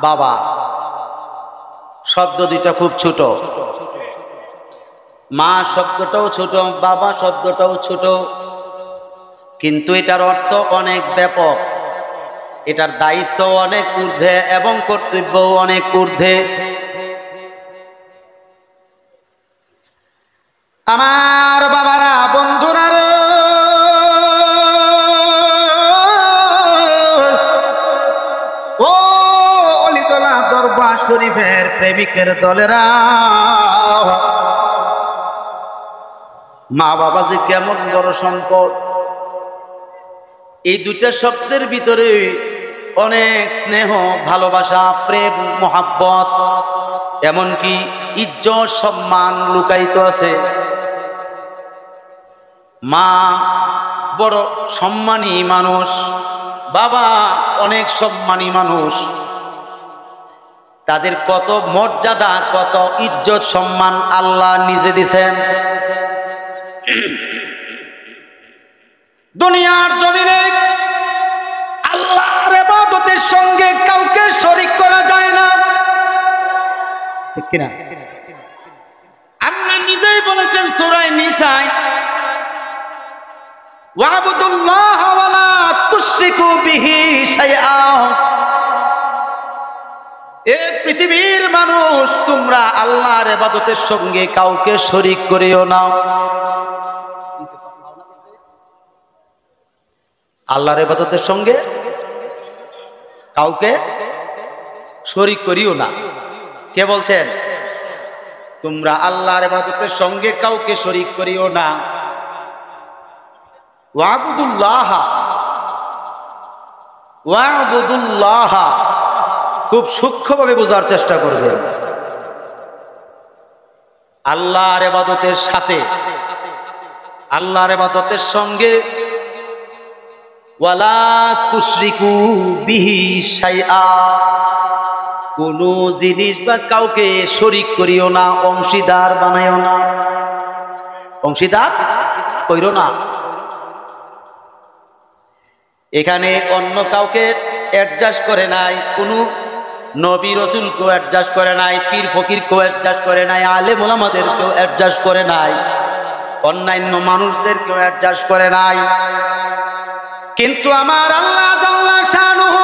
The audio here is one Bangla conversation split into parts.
বাবা শব্দ দুইটা খুব ছোট, মা শব্দটাও ছোট, বাবা শব্দটাও ছোট, কিন্তু এটার অর্থ অনেক ব্যাপক, এটার দায়িত্ব অনেক ঊর্ধ্বে এবং কর্তব্য অনেক ঊর্ধ্বে। আমার বাবারা, বন্ধুরা, ও অলিতলা দরবার শরীফের প্রেমিকের দলেরা, মা বাবা যে কেমন বড় সম্পদ। এই দুইটা শব্দের ভিতরে অনেক স্নেহ, ভালোবাসা, প্রেম, মোহাব্বত, এমনকি ইজ্জত, সম্মান লুকায়িত আছে। মা বড় সম্মানী মানুষ, বাবা অনেক সম্মানী মানুষ। তাদের কত মর্যাদা, কত ইজ্জত, সম্মান আল্লাহ নিজে দিয়েছেন। দুনিয়ার জমিনে আল্লাহর ইবাদতের সঙ্গে কাউকে শরীক করা যায় না, ঠিক কিনা? আল্লাহ নিজেই বলেছেন সূরা নিসায়, ওয়াবুদুল্লাহ ওয়া লা তুশরিকু বিহি শাইআ। এ পৃথিবীর মানুষ, তোমরা আল্লাহর ইবাদতের সঙ্গে কাউকে শরীক করিও না। আল্লাহর ইবাদতের সঙ্গে কাউকে শরীক করিও না। কে বলছেন? তোমরা আল্লাহর ইবাদতের সঙ্গে কাউকে শরীক করিও না। ওয়াবুদুল্লাহ, ওয়াবুদুল্লাহ, খুব সূক্ষ্মভাবে বোঝার চেষ্টা করবেন। আল্লাহর ইবাদতের সাথে, আল্লাহর ইবাদতের সঙ্গে ওয়ালা তুশরিকু বিহি শাইআ, কোন জিনিস বা কাউকে শরীক করিও না, অংশীদার বানাইও না, অংশীদার কইরো না। এখানে অন্য কাউকে অ্যাডজাস্ট করে নাই, কোনো নবী রসুলকেও অ্যাডজাস্ট করে নাই, পীর ফকিরকেও অ্যাডজাস্ট করে নাই, আলেম ওলামাদেরকেও অ্যাডজাস্ট করে নাই, অন্যান্য মানুষদেরকেও অ্যাডজাস্ট করে নাই। কিন্তু আমার আল্লাহ জাল্লা শানুহু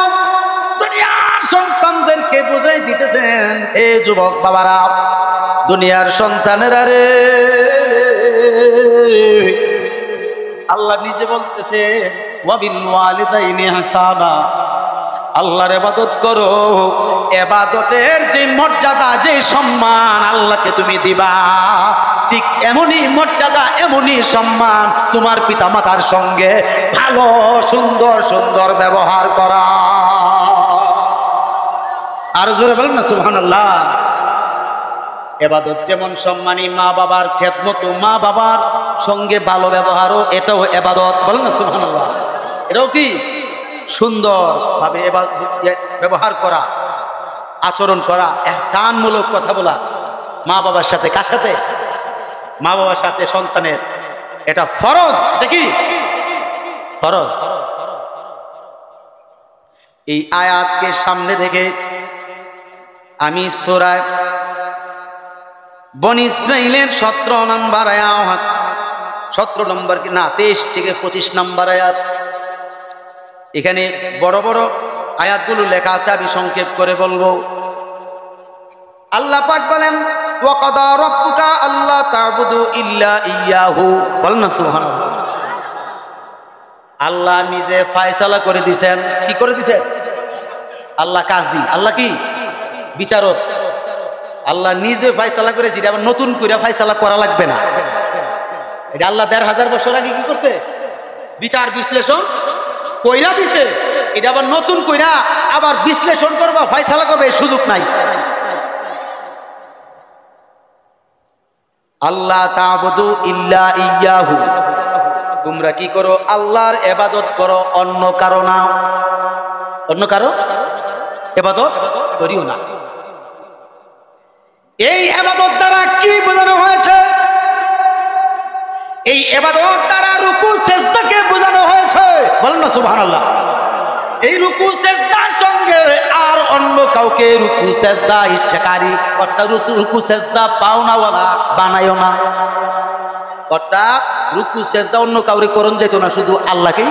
দুনিয়ার সন্তানদেরকে বুঝাই দিতেছেন, এ যুবক বাবারা, দুনিয়ার সন্তানেরা রে, আল্লাহ নিজে বলতেছে ওয়াবিল ওয়ালিদাইনি হাসানা, আল্লাহর ইবাদত করো। ইবাদতের যে মর্যাদা, যে সম্মান আল্লাহকে তুমি দিবা, ঠিক এমনই মর্যাদা, এমনই সম্মান তোমার পিতামাতার সঙ্গে ভালো সুন্দর সুন্দর ব্যবহার করা। আর জোরে বলেন না সুবহানাল্লাহ। ইবাদত যেমন সম্মানী, মা বাবার খেদমত, মা বাবার সঙ্গে ভালো ব্যবহারও এটাও ইবাদত। বলেন না সুবহানাল্লাহ। এটাও কি সুন্দরভাবে ব্যবহার করা, আচরণ করা, ইহসানমূলক কথা বলা মা বাবার সাথে। কার সাথে? মা বাবার সাথে সন্তানের। এটা ফরজ, দেখি ফরজ। এই আয়াতকে সামনে রেখে আমি সূরা বনী ইসরাঈলের 17 নম্বর আয়াত, 17 নম্বর না 23 থেকে 25 নম্বর আয়াত, এখানে বড় বড় আয়াতগুলো লেখা আছে, আমি সংক্ষেপ করে বলবো। আল্লাহ পাক বলেন ওয়া কাদা রাব্বুকা আল্লা তা'বুদু ইল্লা ইয়্যাহু। বলেন না সুবহানাল্লাহ। আল্লাহ নিজে ফয়সালা করে দিবেন। কি করে দিবেন? আল্লাহ কাজী, আল্লাহ কি বিচারক। আল্লাহ নিজে ফয়সালা করেছে, এটা আবার নতুন করে ফয়সালা করা লাগবে না। এটা আল্লাহ 1500 বছর আগে কি করতে? বিচার বিশ্লেষণ কইরা দিছে। এটা আবার নতুন কইরা আবার বিশ্লেষণ করবা, ফয়সালা করবে, এই সুযোগ নাই। আল্লাহ তা'বুদু ইল্লা ইয়্যাহু, তোমরা কি করো? আল্লাহর ইবাদত করো, অন্য কারো না। অন্য কারো ইবাদত করিও না। এই ইবাদত দ্বারা কি বোঝানো হয়েছে? এই ইবাদত দ্বারা রুকু সিজদাকে বোঝানো হয়েছে। বলেন না সুবহানাল্লাহ। এই রুকু সিজদার সঙ্গে আর অন্য কাউকে রুকু সেজদা ইচ্ছাকারী অর্থাৎ রুকু সেজদা পাওনাওয়ালা বানায়ও না। অর্থাৎ রুকু সেজদা অন্য কাউরে করণ যেত না, শুধু আল্লাহকেই।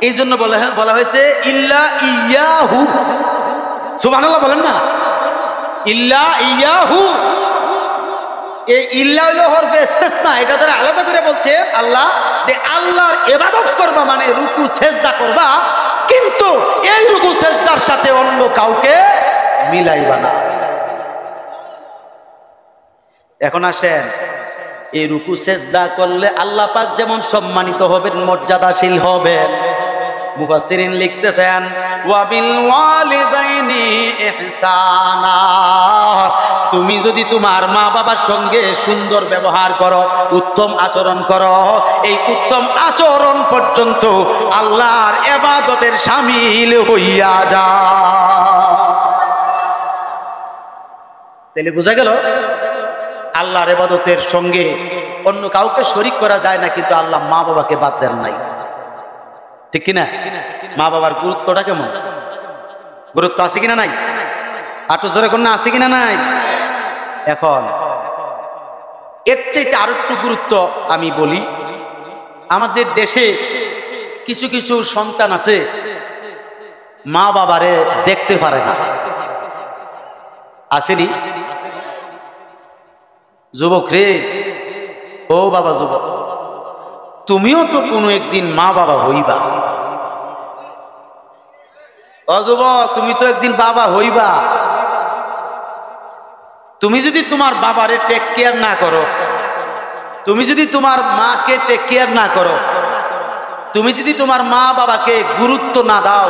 এই জন্য বলা হয়েছে ইল্লা ইয়াহু। সুবহানাল্লাহ বলেন না, ইল্লা ইয়াহু। এই ইল্লা হলো হরফে ইসতিসনা, এটা তারা আলাদা করে বলছে আল্লাহ যে আল্লাহর ইবাদত করবা মানে রুকু সেজদা করবা, কিন্তু এই রুকু সেজদার সাথে অন্য কাউকে মিলাইবা না। এখন আসেন, এই রুকু সেজদা করলে আল্লাহ পাক যেমন সম্মানিত হবেন, মর্যাদাশীল হবেন, মুফাসসিরিন লিখতেছেন ওয়া বিল ওয়ালিদাইনি ইহসানা। তুমি যদি তোমার মা বাবার সঙ্গে সুন্দর ব্যবহার করো, উত্তম আচরণ করো, এই উত্তম আচরণ পর্যন্ত আল্লাহর ইবাদতের শামিল হইয়া যায়। তাহলে বোঝা গেল আল্লাহর ইবাদতের সঙ্গে অন্য কাউকে শরীক করা যায় না, কিন্তু আল্লাহ মা বাবাকে বাদ দেন নাই। ঠিক কিনা? মা বাবার গুরুত্বটা কেমন? গুরুত্ব আছে কিনা নাই? আটু জোরে কন্যা আছে কিনা নাই? এখন এর চাইতে আরো একটু গুরুত্ব আমি বলি, আমাদের দেশে কিছু কিছু সন্তান আছে মা বাবারে দেখতে পারে না, আসেনি? যুবক রে, ও বাবা যুবক, তুমিও তো কোনো একদিন মা বাবা হইবা। ও যুবক, তুমি তো একদিন বাবা হইবা। তুমি যদি তোমার বাবারে টেক কেয়ার না করো, তুমি যদি তোমার মাকে টেক কেয়ার না করো, তুমি যদি তোমার মা বাবাকে গুরুত্ব না দাও,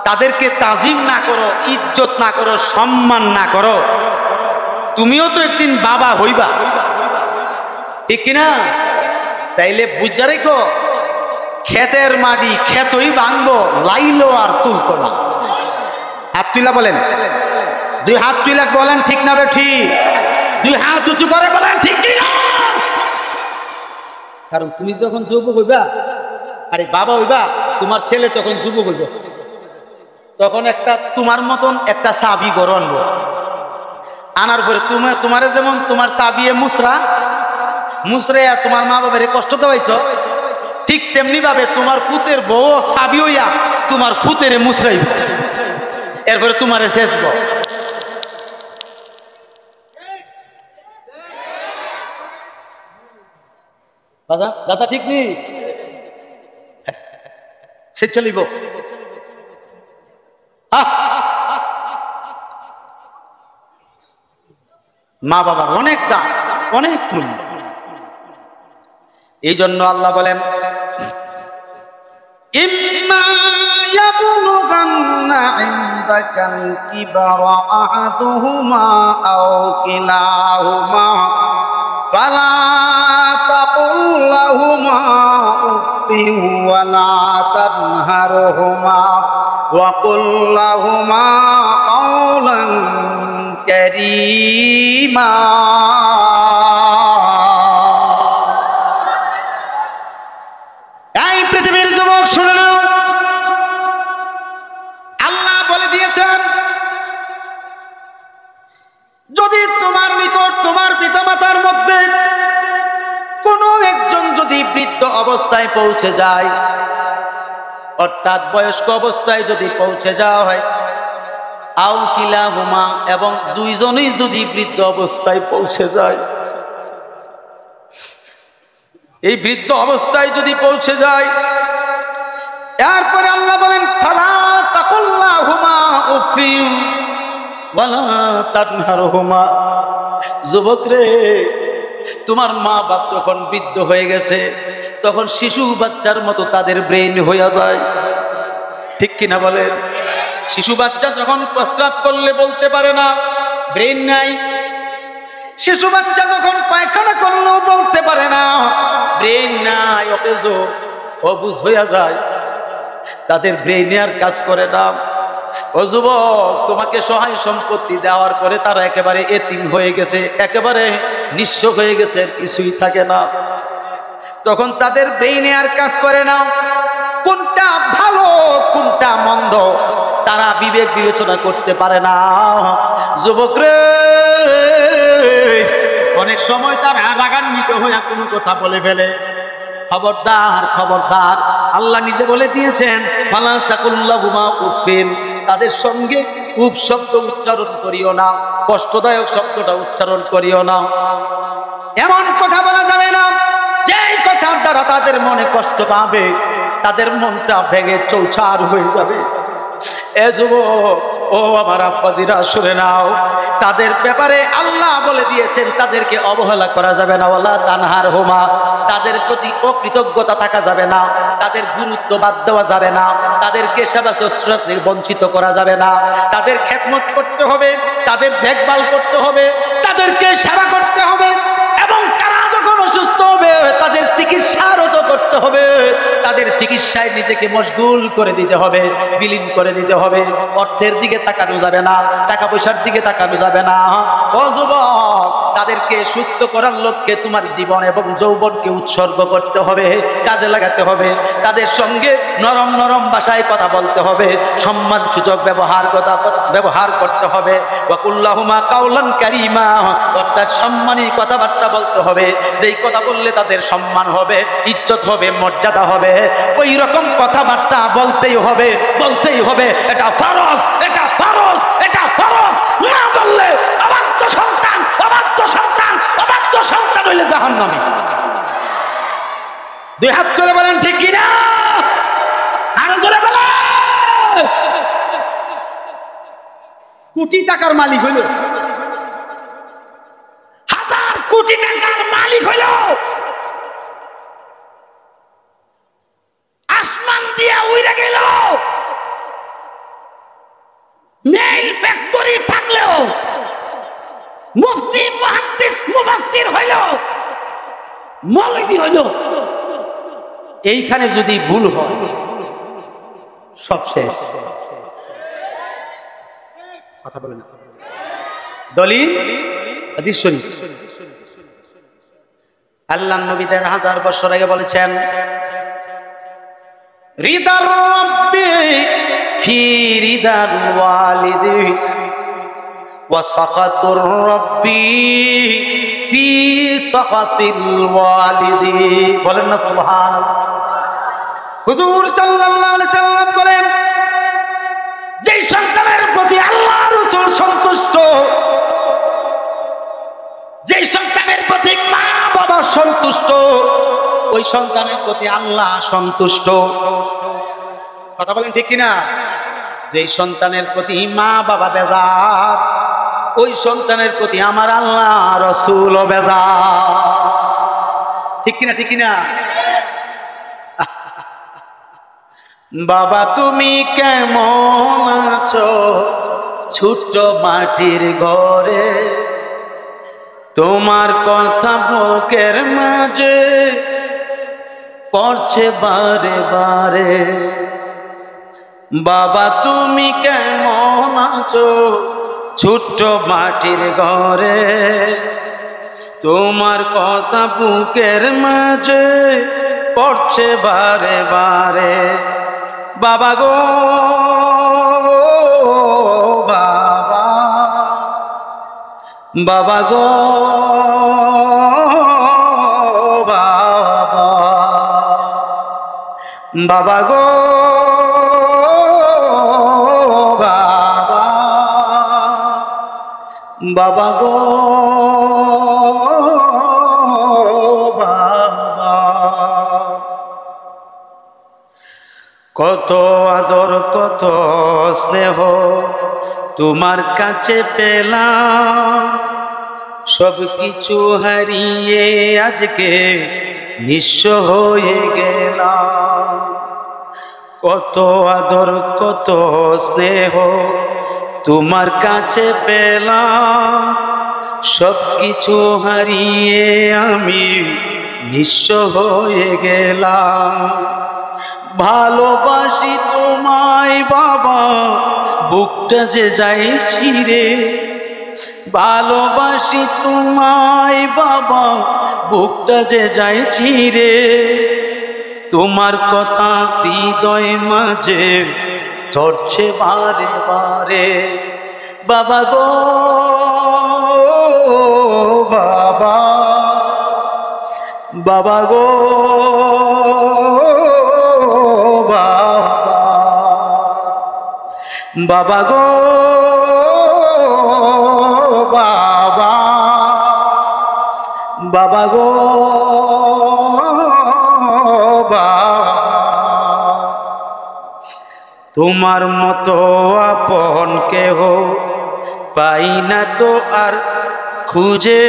তাদেরকে তাজিম না করো, ইজ্জত না করো, সম্মান না করো, তুমিও তো একদিন বাবা হইবা। ঠিক কিনা? তাইলে বুঝা রেখো, ক্ষেতের মাটি ক্ষেতই ভাঙবো, লাইলো আর তুলতো না। হাত তুলা বলেন, দুই হাত তুলা বলেন ঠিক না বে ঠিক? দুই হাত উঁচু করে বলেন ঠিক কিনা? কারণ তুমি যখন যুবক হইবা, আরে বাবা হইবা, তোমার ছেলে তখন যুবক হইব, তখন একটা তোমার মতন একটা চাবি ঘর আনবো, আনার পরে তোমারে যেমন তোমার চাবিয়ে মুসরে তোমার মা বাবারে কষ্ট দেওয়াইছো, ঠিক তেমনি ভাবে তোমার ফুতের বউ চাবি হইয়া তোমার ফুতেরে মুসরাইব, এরপরে তোমারে শেষব। দাদা দাদা ঠিক নেই, সে চলিব। মা বাবার অনেক দাম, অনেক মূল্য। এই জন্য আল্লাহ বলেন ইম্মা ইয়াবলুগান্না ইনদাকাল কিবারা আহাদুহুমা আও কিলাহুমা ফালা তাকুল লাহুমা উফিন ওয়ালা তানহারহুমা ওয়া কুল লাহুমা কাওলান কারীমা। এই পৃথিবীর যুবক শুনে নাও, আল্লাহ বলে দিয়েছেন যদি তোমার নিকট তোমার পিতামাতার মধ্যে কোনো একজন যদি বৃদ্ধ অবস্থায় পৌঁছে যায়, অর্থাৎ বয়স্ক অবস্থায় যদি পৌঁছে যাওয়া হয়, আও কিলাহুমা, এবং দুইজনেই যদি বৃদ্ধ অবস্থায় পৌঁছে যায়, এই বৃদ্ধ অবস্থায় যদি পৌঁছে যায়, এরপরে আল্লাহ বলেন ফালা তাকুল লাহুমা উফিন ওয়ালা তানহারহুমা। যুবক রে, তোমার মা বাপ যখন বৃদ্ধ হয়ে গেছে, তখন শিশু বাচ্চার মতো তাদের ব্রেন হয়ে যায়। ঠিক কিনা বলেন? শিশু বাচ্চা যখন প্রস্রাব করলে বলতে পারে না, ব্রেন নাই। শিশু বাচ্চা যখন পায়খানা করলেও বলতে পারে না, ব্রেন নাই, অকেজ অবুঝ হইয়া যায়, তাদের ব্রেনে আর কাজ করে না। ও যুবক, তোমাকে সহায় সম্পত্তি দেওয়ার পরে তারা একেবারে এতিম হয়ে গেছে, একেবারে নিঃস্ব হয়ে গেছে, কিছুই থাকে না, তখন তাদের ব্রেনে আর কাজ করে না কোনটা ভালো কোনটা মন্দ, তারা বিবেক বিবেচনা করতে পারে না। যুবক রে, অনেক সময় তারা রাগান্বিত হয়ে কোনো কথা বলে ফেলে। খবরদার, খবরদার, আল্লাহ নিজে বলে দিয়েছেন, ফালা তাকুল্লাহুমা উফিন, তাদের সঙ্গে খুব শব্দ উচ্চারণ করিও না, কষ্টদায়ক শব্দটা উচ্চারণ করিও না। এমন কথা বলা যাবে না যেই কথার দ্বারা তাদের মনে কষ্ট পাবে, তাদের মনটা ভেঙে চৌচার হয়ে যাবে। এ যুবক, ও আমার আব্বাজিরা, শুনে নাও, তাদের ব্যাপারে আল্লাহ বলে দিয়েছেন তাদেরকে অবহেলা করা যাবে না। ওয়ালা তানহারহুমা, তাদের প্রতি অকৃতজ্ঞতা থাকা যাবে না, তাদের গুরুত্ব বাদ দেওয়া যাবে না, তাদেরকে সেবা শুশ্রূষা থেকে বঞ্চিত করা যাবে না। তাদের খেদমত করতে হবে, তাদের দেখভাল করতে হবে, তাদেরকে সেবা করতে হবে, এবং তারা যখন অসুস্থ হবে তাদের চিকিৎসারও তো করতে হবে। তাদের চিকিৎসায় নিজেকে মশগুল করে দিতে হবে, বিলীন করে দিতে হবে। অর্থের দিকে তাকানো যাবে না, টাকা পয়সার দিকে তাকানো যাবে না। ও যুবক, তাদেরকে সুস্থ করার লক্ষ্যে তোমার জীবন এবং যৌবনকে উৎসর্গ করতে হবে, কাজে লাগাতে হবে। তাদের সঙ্গে নরম নরম ভাষায় কথা বলতে হবে, সম্মানসূচক ব্যবহার করতে হবে। ওয়াকুল্লাহুমা কাওলান কারীমা, অর্থাৎ সম্মানী কথাবার্তা বলতে হবে, যেই কথা বললে তাদের সম্মান হবে, ইজ্জত হবে, মর্যাদা হবে। ওই রকম কথাবার্তা বলতেই হবে, বলতেই হবে। এটা ফরজ, এটা ফরজ, এটা ফরজ। না বললে অবাধ্য সন্তান, অবাধ্য সন্তান, অবাধ্য সন্তান হইলে জাহান্নামী। দুই হাত তুলে বলেন ঠিক কিনা? আরো জোরে বলেন। কোটি টাকার মালিক হইল, হাজার কোটি টাকার মালিক হইল, আসমান দিয়া উইরা গেল, মেইল ফ্যাক্টরি থাকলেও মুফতি মুহাদ্দিস মুফাসসির হইল, মৌলবী হইল, এইখানে যদি ভুল হয় সব শেষ। কথা বলেন। দলিল হাদিস শরীফ, আল্লাহর নবী ১,০০০ বছর আগে বলেছেন, রিদার রাব্বি ফি রিদাল ওয়ালিদি ওয়া সাখাতুর রাব্বি ফি সাখাতিল ওয়ালিদি। বলেন না সুবহানাল্লাহ। হুজুর সাল্লাল্লাহু আলাইহি সাল্লাম বলেন, যেই সন্তানের প্রতি আল্লাহ রাসূল সন্তুষ্ট, যেই সন্তানের প্রতি মা বাবা সন্তুষ্ট, ওই সন্তানের প্রতি আল্লাহ সন্তুষ্ট। কথা বলেন ঠিক কিনা? যেই সন্তানের প্রতি মা বাবা বেজার, ওই সন্তানের প্রতি আমার আল্লাহ রাসূলও বেজার। ঠিক কিনা? ঠিক কিনা? বাবা তুমি কেমন আছো ছোট্ট মাটির ঘরে, তোমার কথা বুকের মাঝে পড়ছে বারে বারে। বাবা তুমি কেমন আছো ছোট্ট মাটির ঘরে, তোমার কথা বুকের মাঝে পড়ছে বারে বারে। বাবা গো বাবা, বাবা গো বাবা, বাবা গো বাবা, বাবা গো বাবা। কত আদর কত স্নেহ তোমার কাছে পেলাম, সব কিছু হারিয়ে আজকে নিঃস্ব হয়ে গেলাম। কত আদর কত স্নেহ তোমার কাছে পেলাম, সব কিছু হারিয়ে আমি নিঃস্ব হয়ে গেলাম। ভালোবাসি তোমায় বাবা, বুকটা যে যায় ছিঁড়ে। ভালোবাসি তোমায় বাবা, বুকটা যে যায় ছিঁড়ে। তোমার কথা হৃদয় মাঝে ঝরছে বারে বারে। বাবা গো বাবা, বাবা গো বাবা, বাবা গো বাবা, বাবা গো বাবা। তোমার মতো আপন কেহ পাই না তো আর খুঁজে,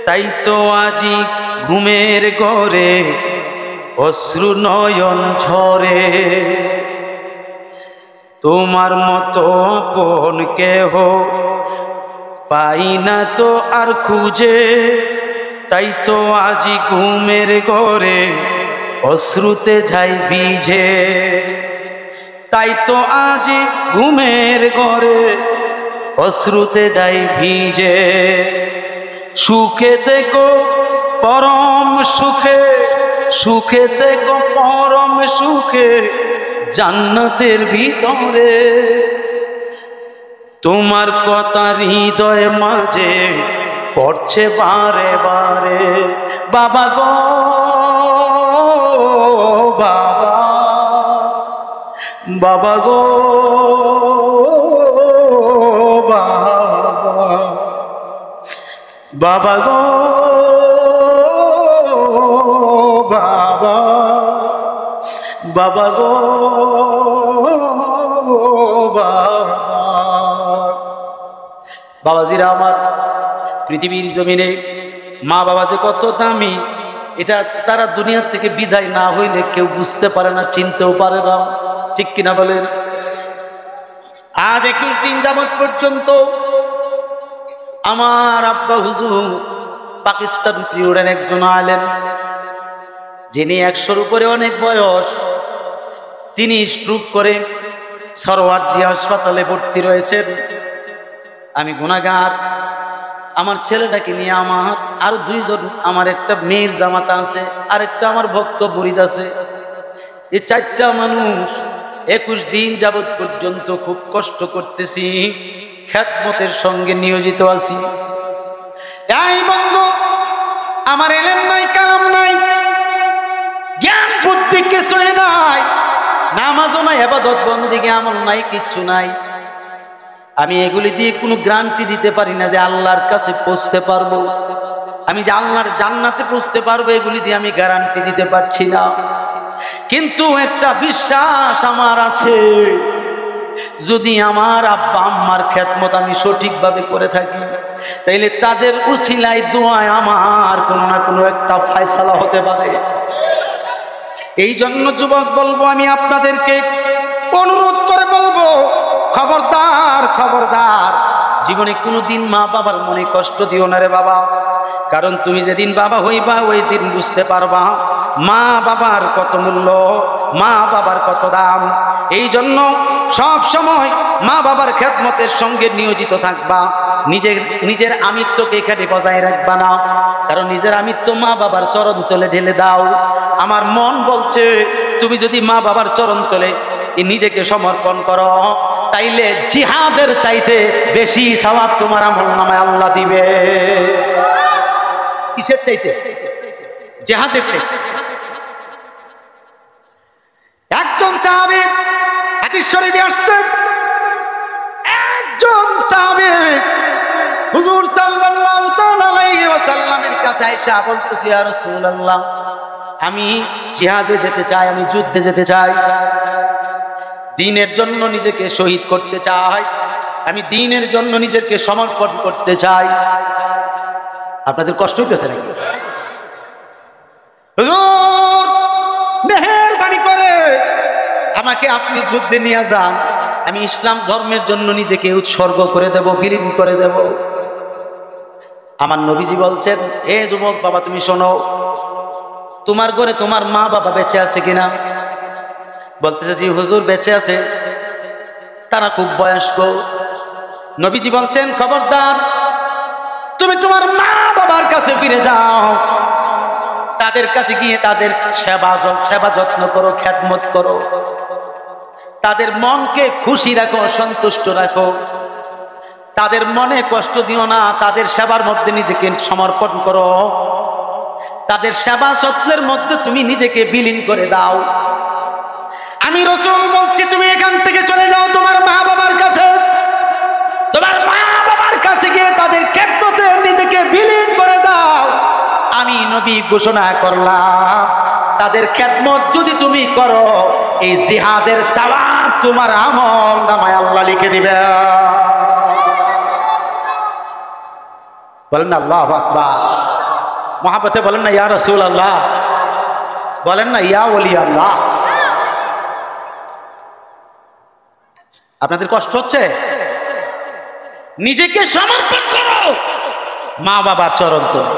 তাই তো আজি ঘুমের ঘরে অশ্রু নয়ন ঝরে। তোমার মতো আপন কেহ পাই না তো আর খুঁজে, তাই তো আজি ঘুমের ঘরে অশ্রুতে যাই ভিজে। তাই তো আজি ঘুমের ঘরে অশ্রুতে যাই ভিজে। সুখে থেকো পরম সুখে, সুখে থেকো পরম সুখে জান্নাতের ভিতরে। তোমার কথা হৃদয় মাঝে পড়ছে বারে বারে। বাবা গো বাবা, বাবা গো বাবা, বাবা গো বাবা, বাবা গো বাবা। বাবাজিরা আমার, পৃথিবীর জমিনে মা বাবা যে কত দামি, এটা তারা দুনিয়ার থেকে বিদায় না হইলে কেউ বুঝতে পারে না, চিনতেও পারে না। ঠিক কিনা বলেন? আজ 21 দিন যাবৎ পর্যন্ত আমার আব্বা হুজুর পাকিস্তান পিরিয়ডের একজন আলেম, যিনি 100-র উপরে অনেক বয়স, তিনি স্ট্রোক করে সরওয়ার্দী হাসপাতালে ভর্তি রয়েছেন। আমি গুনাহগার, আমার ছেলেটাকে নিয়ে আমার আরো 2 জন, আমার একটা মেয়ের জামাতা আছে, আর একটা আমার ভক্ত মুরিদ আছে। এই 4টা মানুষ 21 দিন যাবৎ পর্যন্ত খুব কষ্ট করতেছি, খেদমতের সঙ্গে নিয়োজিত আছি। এই বন্ধু, আমার এলেম নাই, কালাম নাই, জ্ঞান বুদ্ধি কিছুই নাই, নামাজও নাই, ইবাদত বন্দেগী আমল নাই, কিচ্ছু নাই। আমি এগুলি দিয়ে কোনো গ্যারান্টি দিতে পারি না যে আল্লাহর কাছে পৌঁছতে পারবো, আমি যে আল্লাহর জান্নাতে পৌঁছতে পারবো, এগুলি দিয়ে আমি গ্যারান্টি দিতে পারছি না। কিন্তু একটা বিশ্বাস আমার আছে, যদি আমার আব্বা আম্মার খেদমত আমি সঠিকভাবে করে থাকি, তাইলে তাদের উসিলায় দোয়ায় আমার কোনো না কোনো একটা ফয়সালা হতে পারে। এই জন্য যুবক বলবো, আমি আপনাদেরকে অনুরোধ করে বলবো, খবরদার খবরদার, জীবনে কোনোদিন মা বাবার মনে কষ্ট দিও না রে বাবা। কারণ তুমি যেদিন বাবা হইবা, ওই দিন বুঝতে পারবা মা বাবার কত মূল্য, মা বাবার কত দাম। এই জন্য সব সময় মা বাবার খেদমতের সঙ্গে নিয়োজিত থাকবা। নিজের আমিত্বকে এখানে বজায় রাখবা না, কারণ নিজের আমিত্ব মা বাবার চরণ তলে ঢেলে দাও। আমার মন বলছে, তুমি যদি মা বাবার চরণ তলে নিজেকে সমর্পণ করো, তাইলে জিহাদের চাইতে বেশি সওয়াব তোমার আমলনামায় আল্লাহ দিবে। কিসের চাইতে? জিহাদের চাইতে। একজন সাহাবী, হাদিস শরীফে আসছে, একজন সাহাবী হুজুর সাল্লাল্লাহু তাআলা আলাইহি ওয়াসাল্লামের কাছে আয়েশা বলতেছে, ইয়া রাসূলুল্লাহ, আমি জিহাদে যেতে চাই, আমি যুদ্ধে যেতে চাই, দ্বীনের জন্য নিজেকে শহীদ করতে চাই, আমি দ্বীনের জন্য নিজেকে সমর্পণ করতে চাই। আপনাদের কষ্ট হইতেছে নাকি? হুজুর, মেহেরবানি করে আমাকে আপনি যুদ্ধে নিয়ে যান, আমি ইসলাম ধর্মের জন্য নিজেকে উৎসর্গ করে দেব, বিলীন করে দেব। আমার নবীজি বলছেন, হে যুবক বাবা, তুমি শোনো, তোমার ঘরে তোমার মা বাবা বেঁচে আছে কিনা? বলতেছে, জি হুজুর, বেঁচে আছে, তারা খুব বয়স্ক। নবীজি বলছেন, খবরদার, তুমি তোমার মা বাবার কাছে ফিরে যাও, তাদের কাছে গিয়ে তাদের সেবা যত্ন করো, খেদমত করো। তাদের মনকে খুশি রাখো, সন্তুষ্ট রাখো, তাদের মনে কষ্ট দিও না, তাদের সেবার মধ্যে নিজেকে সমর্পণ করো, তাদের সেবা যত্নের মধ্যে তুমি নিজেকে বিলীন করে দাও। আমি রাসূল বলছি, তুমি এখান থেকে চলে যাও তোমার মা বাবার কাছে, তোমার মা বাবার কাছে গিয়ে তাদের খেদমতে নিজেকে বিলীন করে দাও। আমি নবী ঘোষণা করলাম, তাদের খেদমত যদি তুমি করো, এই জিহাদের সওয়াব তোমার আমল নামায় আল্লাহ লিখে দিবে। বলেন না আল্লাহু আকবার, মহাব্বতে বলেন না ইয়া রাসূলুল্লাহ, বলেন না ইয়া ওলি আল্লাহ। আপনাদের কষ্ট হচ্ছে? নিজেকে সমর্পণ করো মা বাবার চরণ তলে।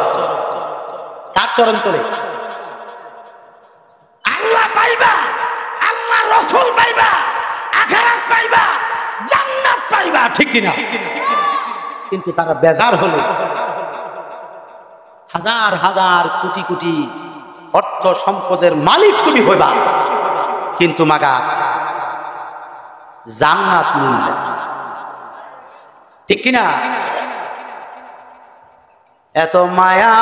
কার চরণ তলে? আল্লাহ পাইবা, আল্লাহ রাসূল পাইবা, আখিরাত পাইবা, জান্নাত পাইবা, ঠিক কিনা? কিন্তু তারা বেজার হলো, হাজার হাজার কোটি কোটি অর্থ সম্পদের মালিক তুমি হইবা, কিন্তু মাগা জান্নাত মিলবে, ঠিক কিনা? এত মায়া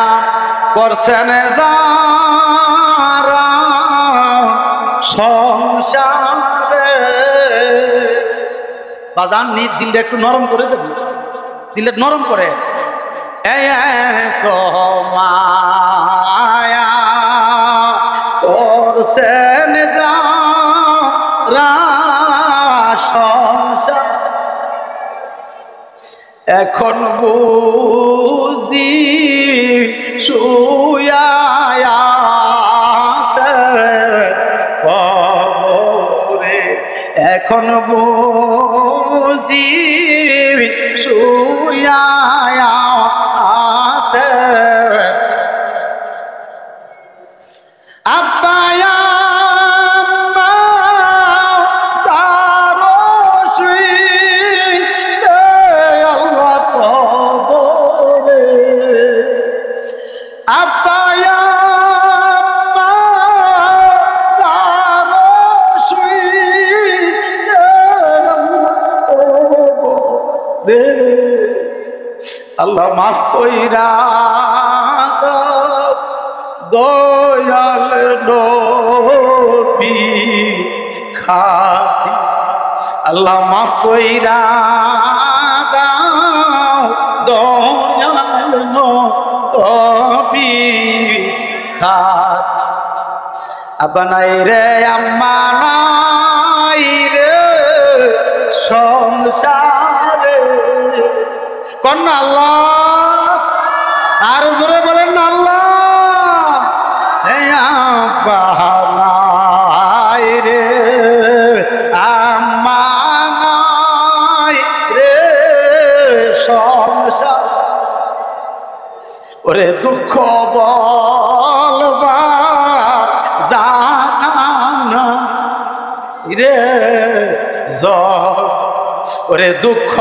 করছেন যারা সংসারে, বাজান নিজ দিলটা একটু নরম করে দেব, দিলটা নরম করে। এত মায়া করছেন যারা সংসার, এখন বুঝি শুয়া আছে কবরে, এখন বুঝি শুয়া আছে। আব্বায়া আল্লাহ মাফ কইরা দয়াল নবী খাতি, আল্লাহ মাফ কইরা দয়াল নবী খাতি। আব্বা নাই রে, আম্মা নাই রে সংসারে, কন্যা আল্লাহ, আর জোরে বলেন না আল্লাহ। আব্বা নাই রে, আম্মা নাই রে সংসার, ওরে দুঃখ বলবা জানা রে ওরে দুঃখ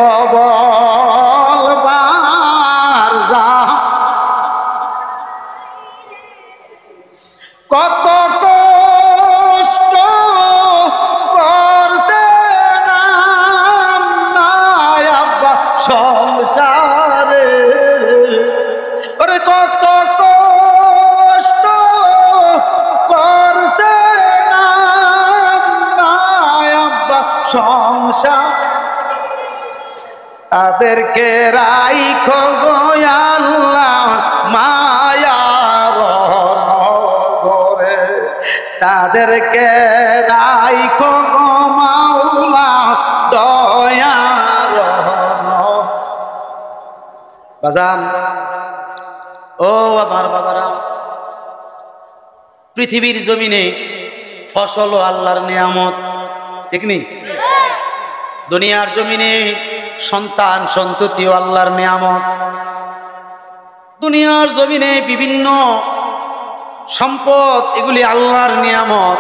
বলবার যা, কত কষ্ট করছে না আব্বা সংসারে, ওরে কত কষ্ট করছে না আব্বা সংসার, তাদেরকে রাইখো গো আল্লাহ মায়ার নজরে, তাদেরকে রাইখো গো মাওলা দয়ার। বাজান ও আমার বাবারা, পৃথিবীর জমিনে ফসল ও আল্লাহর নিয়ামত, ঠিক নেই? দুনিয়ার জমিনে সন্তান সন্ততি ও আল্লাহর নিয়ামত, দুনিয়ার জমিনে বিভিন্ন সম্পদ, এগুলি আল্লাহর নিয়ামত,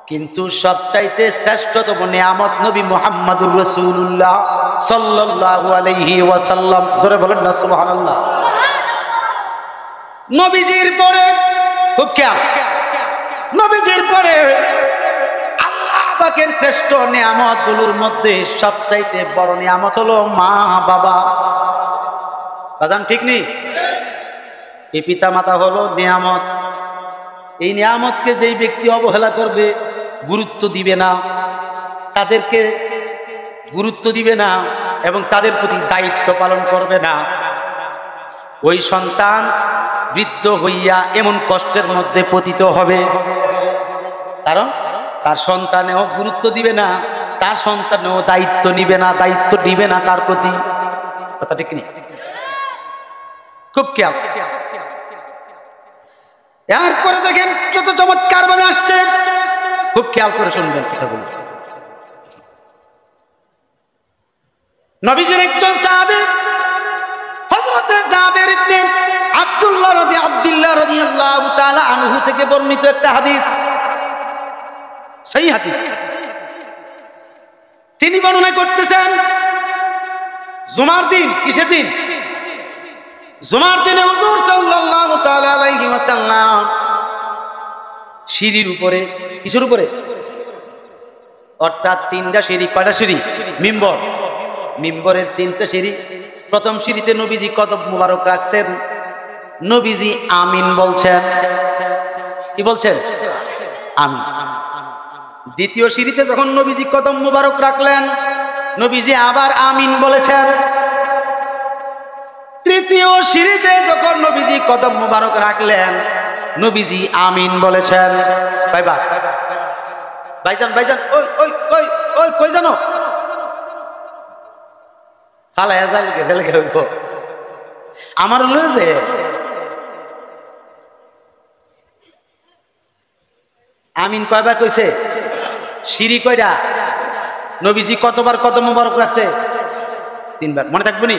কিন্তু সবচাইতে শ্রেষ্ঠতম নিয়ামত নবী মুহাম্মদুর রাসূলুল্লাহ সাল্লাল্লাহু আলাইহি ওয়াসাল্লাম। জোরে বলেন না সুবহানাল্লাহ। নবীজির পরে খুব খেয়াল, নবীজির পরে আল্লাহ পাকের শ্রেষ্ঠ নিয়ামত গুলোর মধ্যে সবচাইতে বড় নিয়ামত হলো মা বাবা। বাজান ঠিক নেই? এই পিতা মাতা হলো নিয়ামত। এই নিয়ামতকে যেই ব্যক্তি অবহেলা করবে, গুরুত্ব দিবে না, তাদেরকে গুরুত্ব দিবে না এবং তাদের প্রতি দায়িত্ব পালন করবে না, ওই সন্তান বৃদ্ধ হইয়া এমন কষ্টের মধ্যে পতিত হবে। কারণ তার সন্তানেও গুরুত্ব দিবে না, তার সন্তানেও দায়িত্ব নিবে না, দায়িত্ব দিবে না তার প্রতি। কথা ঠিক নেই? খুব খেয়াল। এরপরে দেখেন যত চমৎকার ভাবে আসছে, খুব খেয়াল করে শুনবেন কথাগুলো। নবীজির একজন সাহাবী হযরত জাবের ইবনে আব্দুল্লাহ রাদিয়াল্লাহু তাআলা আনহু থেকে বর্ণিত একটা হাদিস, সহিহ হাদিস। তিনি বর্ণনা করতেছেন জুমার দিন। কিসের দিন? জুমার দিনে হুজুর সাল্লাল্লাহু তাআলা আলাইহি ওয়াসাল্লাম সিঁড়ির উপরে, কিসের উপরে? অর্থাৎ তিনটা সিঁড়ি। কয়টা সিঁড়ি? মিম্বর। মিম্বরের তিনটা সিঁড়ি। প্রথম সিঁড়িতে নবীজি কদম মুবারক রাখছেন, নবীজি আমিন বলছেন। কি বলছেন? আমিন। দ্বিতীয় সিঁড়িতে যখন নবীজি কদম মুবারক রাখলেন, নবীজি আবার আমিন বলেছেন। তৃতীয় সিঁড়িতে যখন নবীজি কদম মুবারক রাখলেন, নবীজি আমিন বলেছেন। কয়বার? ভাইজান ভাইজান ওই ওই ওই ওই কই জানো আমার লয়েছে আমিন কয়বার কইছে? সিঁড়ি কয়টা? নবীজি কতবার কদম মুবারক রাখছে? 3 বার। মনে থাকবো নি?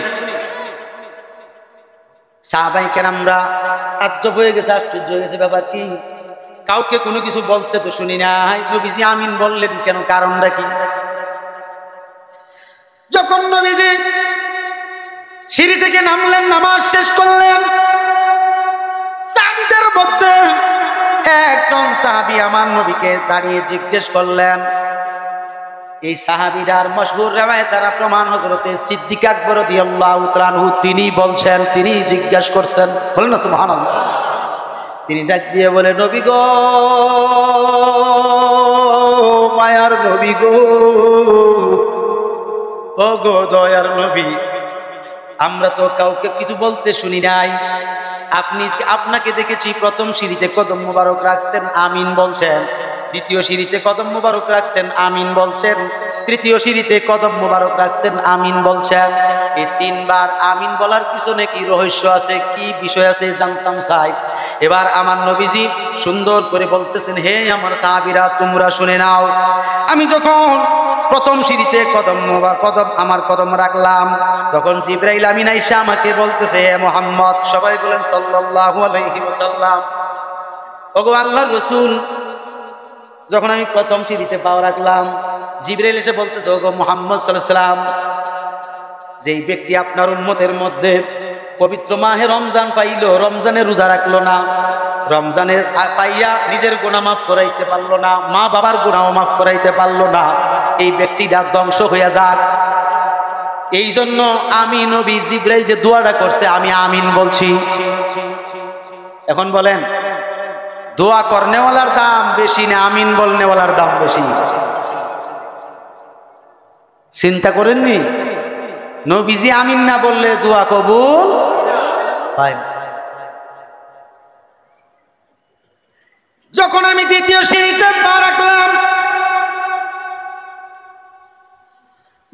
সাহাবায়ে কেরামরা তাজ্জব হয়ে গেছে, আশ্চর্য হয়ে গেছে, ব্যাপার কি? কাউকে কোনো কিছু বলতে তো শুনি নাই, নবীজি আমিন বললেন কেন? কারণটা কি? যখন নবীজি সিঁড়ি থেকে নামলেন, নামাজ শেষ করলেন, সাহাবীদের মধ্যে একজন সাহাবী আমার নবীকে দাঁড়িয়ে জিজ্ঞেস করলেন। এই সাহাবীরার মশহুর রিওয়ায়াত দ্বারা প্রমাণ হযরতে সিদ্দিক আকবর রাদিয়াল্লাহু তাআলা আনহু তিনি বলছেন, তিনি জিজ্ঞাসা করছেন, বলেন না সুবহানাল্লাহ। তিনি ডাক দিয়ে বলে, নবী গো, মায়ার নবী গো, ও গো দয়ার নবী, আমরা তো কাউকে কিছু বলতে শুনি নাই। আপনাকে দেখেছি প্রথম সিঁড়িতে কদম মুবারক রাখছেন, আমিন বলছেন। দ্বিতীয় সিঁড়িতে কদম মুবারক রাখছেন, আমিন বলছেন। তৃতীয় সিঁড়িতে কদম মুবারক রাখছেন, আমিন বলছেন। এই 3 বার আমিন বলার পিছনে কি রহস্য আছে, কি বিষয় আছে জানতাম চাই। এবার আমার নবীজি সুন্দর করে বলতেছেন, হে আমার সাহাবীরা, তোমরা শুনে নাও। আমি যখন প্রথম সিঁড়িতে আমার কদম রাখলাম, তখন জিবরাইল আমিন আইসা আমাকে বলতেছে, হে মুহাম্মদ, সবাই বলেন সাল্লাল্লাহু আলাইহি ওয়াসাল্লাম, ওগো আল্লাহর রাসূল, যখন আমি প্রথম সিঁড়িতে পা রাখলাম, জিবরাইল এসে বলতেছে, ওগো মুহাম্মদ সাল্লাল্লাহু আলাইহি ওয়াসাল্লাম, যেই ব্যক্তি আপনার উম্মতের মধ্যে পবিত্র মাহে রমজান পাইল, রমজানের রোজা রাখলো না, রমজানের পাইয়া নিজের গুনাহ মাফ করাইতে পারলো না, মা বাবার গুনাহ মাফ করাইতে পারলো না, এই ব্যক্তিটা ধ্বংস হইয়া যাক। এই জন্য আমি নবী জিবরাইল যে দোয়াটা করছে, আমি আমিন বলছি। এখন বলেন, দোয়া করনেওয়ালার দাম বেশি না আমিন বলনেওয়ালার দাম বেশি? চিন্তা করেননি? নবীজি আমিন না বললে দোয়া কবুল হয় না। যখন আমি দ্বিতীয় সিঁড়িতে পা রাখলাম,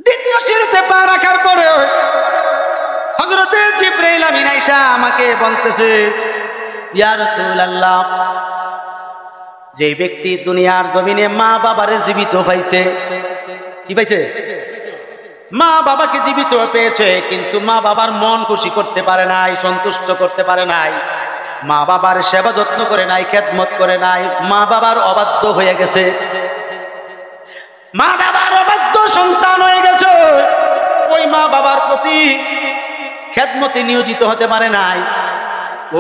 দ্বিতীয় সিঁড়িতে পা রাখার পরে হযরতে জিবরাইল আমিন আয়েশা আমাকে বলতেছে, ইয়া রাসূলুল্লাহ, যে ব্যক্তি দুনিয়ার জমিনে মা বাবারে জীবিত পাইছে, কি পাইছে? মা বাবাকে জীবিত পেয়েছে, কিন্তু মা বাবার মন খুশি করতে পারে নাই, সন্তুষ্ট করতে পারে নাই, মা বাবার সেবা যত্ন করে নাই, খেদমত করে নাই, মা বাবার অবাধ্য হয়ে গেছে, মা বাবার অবাধ্য সন্তান হয়ে গেছে, ওই মা বাবার প্রতি খেদমতে নিয়োজিত হতে পারে নাই,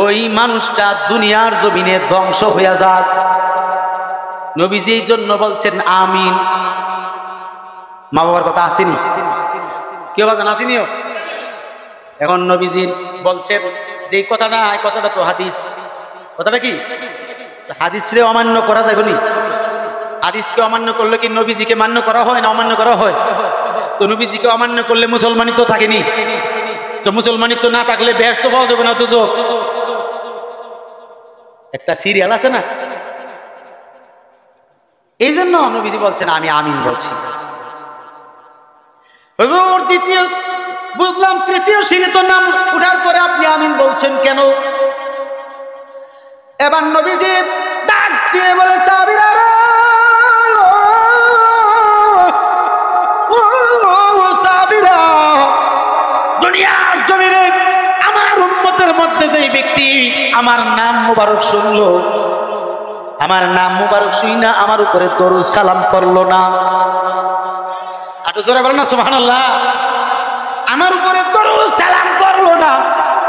ওই মানুষটা দুনিয়ার জমিনে ধ্বংস হইয়া যাক। নবীজি এই জন্য বলছেন আমিন। মা বাবার কথা আসেনি, কেউ বাজান আসেনিও। এখন নবীজি বলছেন যে কথাটা, এই কথাটা তো হাদিস। কথাটা কি? হাদিসরে অমান্য করা যাবে নি? হাদিসকে অমান্য করলে কি নবীজিকে মান্য করা হয় না অমান্য করা হয়? তো নবীজিকে অমান্য করলে মুসলমানই তো থাকেনি, তো মুসলমানই তো না থাকলে বেহেশত পাওয়া যাবে না। অথচ একটা সিরিয়াল আছে না, এই জন্য নবীজি বলছেন আমি আমিন বলছি। হুজুর দ্বিতীয় বুঝলাম, তৃতীয় সিঁড়ি তো নাম উঠার পরে আপনি আমিন বলছেন কেন? এবার নবীজি ডাক দিয়ে বলে সাহাবীরা রে, সাহাবীরা, দুনিয়ার জমিনে আমার উম্মতের মধ্যে যে ব্যক্তি আমার নাম মুবারক শুনলো, আমার নাম মুবারক শুই না আমার উপরে দরুদ সালাম করলো না, আটো জোরে বলেন না সুবহানাল্লাহ, আমার উপরে দরুদ সালাম করলো না,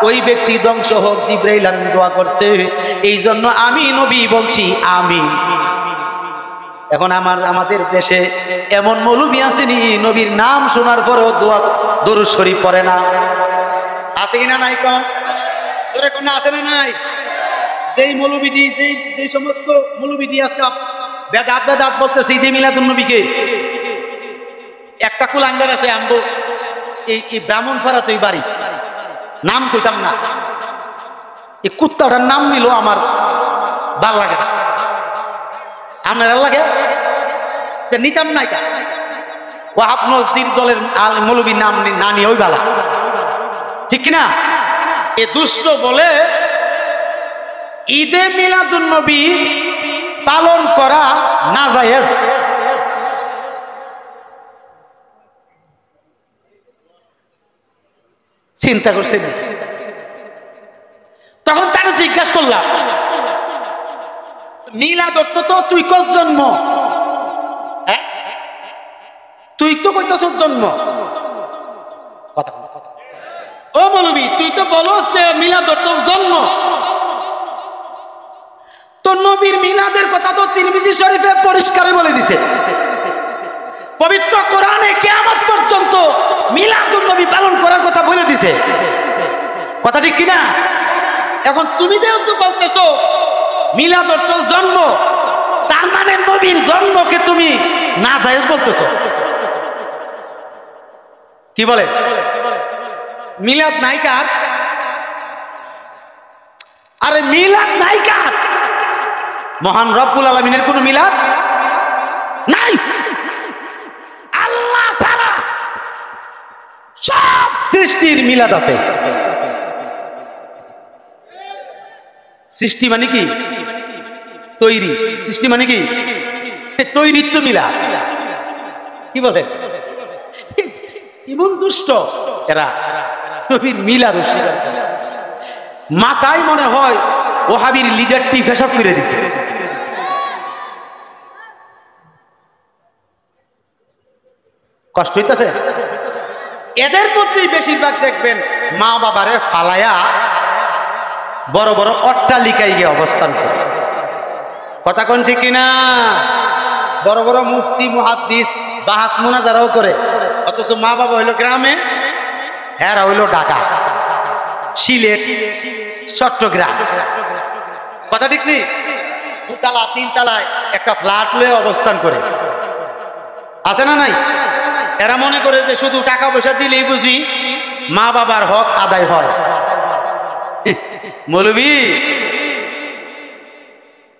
ওই ব্যক্তি ধ্বংস হোক। জিবরাইল আমিন দোয়া করছে, এই জন্য আমি নবী বলছি আমিন। এখন আমাদের দেশে এমন মৌলবী আসেনি নবীর নাম শোনার পরেও দোয়া দরুদ শরীফ পড়ে না? আছে কিনা নাই? কম জোরে কোন আছে না নাই? যেই মৌলবীটি, যেই সমস্ত মৌলবীটি আজকে বেদাত বেদাত বলতেছে ঈদে মিলাদুন নবীকে, একটা কুলাঙ্গার আছে আমগো এই ব্রাহ্মণপাড়া তুই বাড়ি, নাম কইতাম না, এই কুত্তাটার নাম নিল আমার ভাল লাগে না, আপনার লাগে নিতাম নাই কা ও আপনার দলের মৌলবীর নাম না নিয়ে ওই বালা, ঠিক কিনা? এ দুষ্ট বলে ঈদে মিলাদুন নবী পালন করা নাজায়েজ। চিন্তা করছেন? তখন তাকে জিজ্ঞাসা করলাম মিলাদ অর্থ তো তুই কত জন্ম, হ্যাঁ তুই তো কইতেছ জন্ম, ও মৌলবী তুই তো বলো যে মিলাদ অর্থ জন্ম, তো নবীর মিলাদের কথা তো তিরমিজি শরীফে পরিষ্কার বলে দিছে, পবিত্র কোরআনে কিয়ামত পর্যন্ত মিলাদুন নবী পালন করার কথা বলে দিছে, কথা ঠিক কিনা? এখন তুমি যেহেতু বলতেছো মিলাদ অর্থ জন্ম, তার মানে নবীর জন্মকে তুমি নাজায়েজ বলতেছো, কি বলে? মিলাদ নাই কার? আরে মিলাদ নাই কার? মহান রব্বুল আলামিনের কোন মিলাদ নাই। আল্লাহ ছাড়া সব সৃষ্টির মিলাদ আছে। সৃষ্টি মানে কি? তৈরি। সৃষ্টি মানে কি? তৈরি তো মিলাদ। কি বলে? ইমন দুষ্ট এরা নবীর মিলাদ অস্বীকার করে। মাথায় মনে হয় ওহাবির লিডারটি পেশাব করে দিছে। কষ্ট হইতেছে? এদের মধ্যেই বেশিরভাগ দেখবেন মা বাবারে ফালায়া বড় বড় অট্টালিকায় গিয়ে অবস্থান করে, কথা কোন ঠিক কিনা? বড় বড় মুফতি মুহাদ্দিস বাহাস মুনাজারাও করে, অথচ মা বাবা হইল গ্রামে, এরা হইল ঢাকা, সিলেট, চট্টগ্রাম, কথা ঠিক নেই? দুতলা তিনতলায় একটা ফ্ল্যাট লয়ে অবস্থান করে, আছে না নাই? এরা মনে করে যে শুধু টাকা পয়সা দিলেই বুঝি মা বাবার হক আদায় হয়। মৌলবী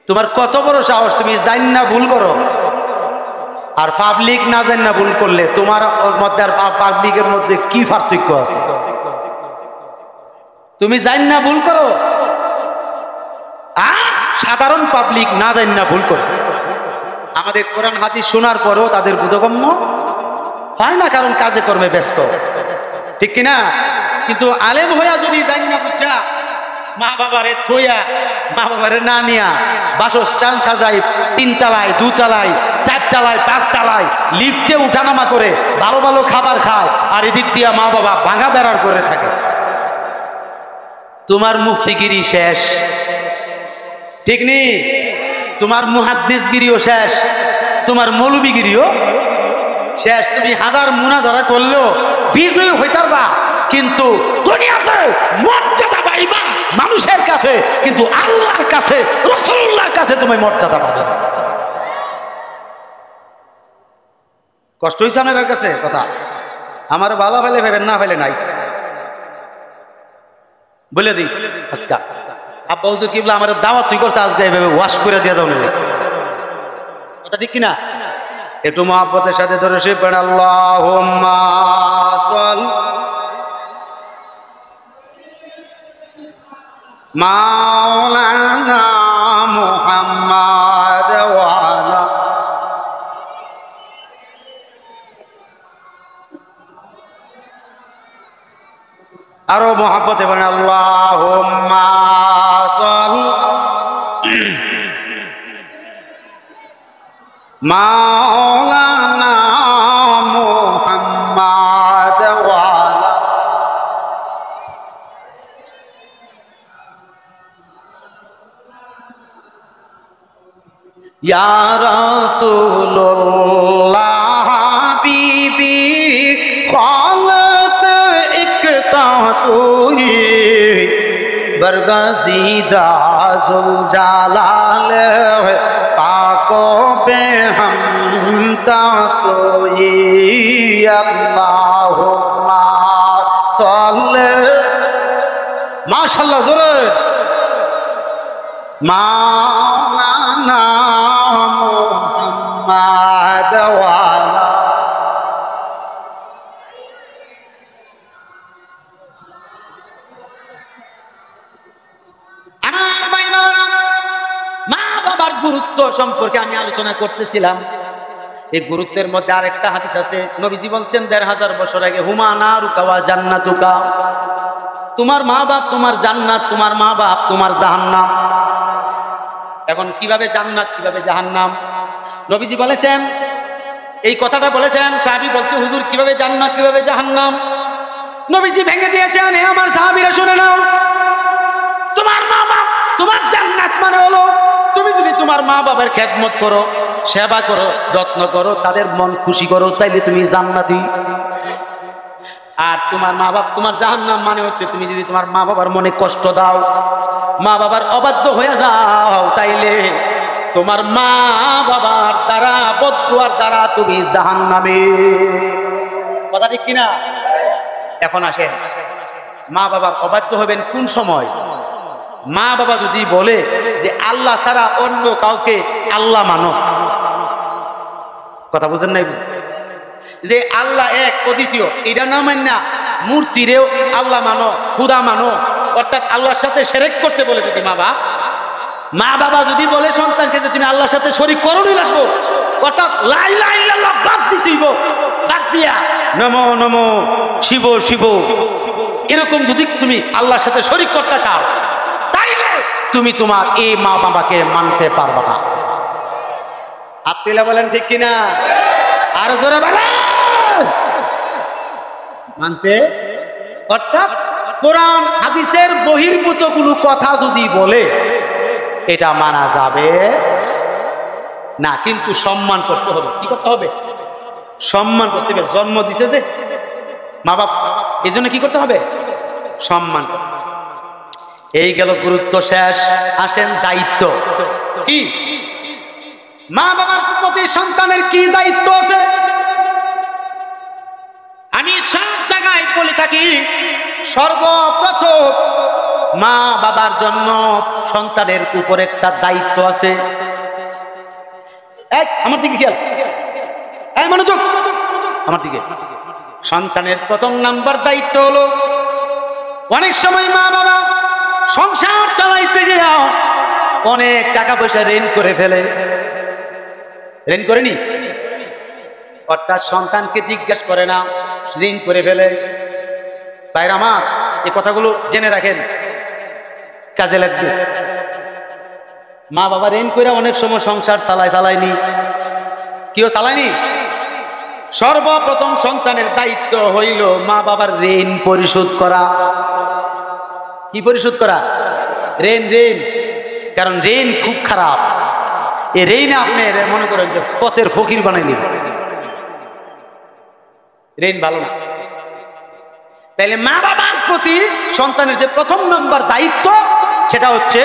তোমার কত বড় সাহস, তুমি জান না ভুল করো, আর পাবলিক না জান না ভুল করলে তোমার মধ্যে আর পাবলিকের মধ্যে কি পার্থক্য আছে? তুমি জান না ভুল করো আর সাধারণ পাবলিক না জান না ভুল করে। আমাদের কোরআন হাদিস শোনার পরও তাদের বোধগম্য হয় না, কারণ কাজে কর্মে ব্যস্ত, ঠিক কিনা? কিন্তু আলেম হইয়া যদি জান না বুঝা মা বাবারে থইয়া মা বাবারে না নিয়া বাসস্থান সাজাই, তিনতলায় দুতলায় চারতলায় পাঁচতলায় লিফটে উঠানামা করে ভালো ভালো খাবার খায়, আর এদিক দিয়া মা বাবা ভাঙা বেড়ার করে থাকে, তোমার মুফতিগিরি শেষ, ঠিক নেই? তোমার মুহাদ্দিসগিরিও শেষ, তোমার মৌলবীগিরিও শেষ। তুমি হাজার মুনাজারা করলেও বিজয়ী হইতে পারবা, কিন্তু দুনিয়াতে মর্যাদা পাইবা মানুষের কাছে, কিন্তু আল্লাহর কাছে, রাসূলুল্লাহর কাছে তুমি মর্যাদা পাবে না। কষ্ট হয়েছে আপনার কাছে কথা? আমার ভালো ফেলে ভেবেন, না ফেলে নাই বলে দিই। আজকে আব্বা হুজুর কিবলা আমার দাওয়াত তুই করছে, আজকে এইভাবে ওয়াশ করে দিয়ে দাও না, কথা ঠিক কিনা? একটু মহব্বতের সাথে ধরে সে পড়ে আল্লাহুম্মা সাল মাওলানা মুহাম্মাদ ওয়া আলা আরো মহব্বতে বলেন আল্লাহুম্মা সাল মাওলানা মুহাম্মাদ ওয়া আলা ইয়া রাসূলুল্লাহ হাবিবি খালত ইকতা তুই বরগজিদা জুল জালাল পাকো বেহমতা তুই আল্লাহুম্মা সাল্লি মাশাআল্লাহ জোরে মাওলানা মুহাম্মাদ ওয়া আলা আমার ভাই বাবারা, মা বাবার গুরুত্ব সম্পর্কে আমি আলোচনা করতেছিলাম। এই গুরুত্বের মধ্যে আরেকটা হাদিস আছে, নবীজি বলছেন ১৫০০ বছর আগে, হুমা নারুকা ওয়া জান্নাতুকা, তোমার মা বাপ তোমার জান্নাত, তোমার মা বাপ তোমার জাহান্নাম। এখন কিভাবে জান্নাত কিভাবে জাহান্নাম? নবীজি বলেছেন, এই কথাটা বলেছেন, সাহাবী বলছে হুজুর কিভাবে জান্নাত কিভাবে জাহান্নাম? নবীজি ভেঙে দিয়েছেন, হে আমার সাহাবীরা শুনে নাও, তোমার মা বাপ তোমার জান্নাত মানে হলো তুমি যদি তোমার মা বাবার খেদমত করো, সেবা করো, যত্ন করো, তাদের মন খুশি করো, তাইলে তুমি জান্নাতি। আর তোমার মা বাপ তোমার জাহান্নাম মানে হচ্ছে তুমি যদি তোমার মা বাবার মনে কষ্ট দাও, মা বাবার অবাধ্য হয়ে যাও, তাইলে তোমার মা বাবার দ্বারা বদদুয়ার দ্বারা তুমি জাহান্নামে। কথা ঠিক কিনা? এখন আসেন, মা বাবার অবাধ্য হবেন কোন সময়? মা বাবা যদি বলে যে আল্লাহ ছাড়া অন্য কাউকে আল্লাহ মানো, কথা বুঝেন নাই? যে আল্লাহ এক অদ্বিতীয়, এটা না মান না, মূর্তিরেও আল্লাহ মানো, খুদা মানো, অর্থাৎ আল্লাহর সাথে শিরক করতে বলে যদি মা বাবা যদি বলে সন্তানকে যে তুমি আল্লাহর সাথে শরীক করোনি লাগবো, অর্থাৎ লা ইলাহা ইল্লাল্লাহ বাদ দিতেইব, বাদ দিয়া নমো নমো শিব শিব এরকম যদি তুমি আল্লাহর সাথে শরীক করতে চাও, তাইলে তুমি তোমার এই মা বাবাকে মানতে পারবে না। আত্মীলা বলেন ঠিক কিনা? আর জোরে বলেন মানতে। অর্থাৎ কোরআন হাদিসের বহির্ভূত কোনো কথা যদি বলে এটা মানা যাবে না, কিন্তু সম্মান করতে হবে। কি করতে হবে? সম্মান করতে হবে। জন্ম দিছে যে মা বাপ, এই জন্য কি করতে হবে? সম্মান করতে হবে। এই গেল গুরুত্ব শেষ। আসেন দায়িত্ব। কি মা বাবার প্রতি সন্তানের কি দায়িত্ব আছে? আমি সব জায়গায় বলে থাকি, সর্বপ্রথম মা বাবার জন্য সন্তানের উপর একটা দায়িত্ব আছে। আমার দিকে খেয়াল, মনোযোগ আমার দিকে। সন্তানের প্রথম নাম্বার দায়িত্ব হলো, অনেক সময় মা বাবা সংসার চালাইতে গিয়ে অনেক টাকা পয়সা ঋণ করে ফেলে। ঋণ করেনি, অর্থাৎ সন্তানকে জিজ্ঞাসা করে না, ঋণ করে ফেলে। ভাইরা আমার, এই কথাগুলো জেনে রাখেন, কাজে লাগবে। মা বাবা ঋণ করে অনেক সময় সংসার চালায়নি, কেউ চালায়নি। সর্বপ্রথম সন্তানের দায়িত্ব হইল মা বাবার ঋণ পরিশোধ করা। কি পরিশোধ করা? ঋণ। কারণ ঋণ খুব খারাপ। এ রেইনে আপনি মনে করেন যে পথের ফকির বানাই নিবেন, রেইন ভালো না। তাইলে মা বাবার প্রতি সন্তানের যে প্রথম নম্বর দায়িত্ব সেটা হচ্ছে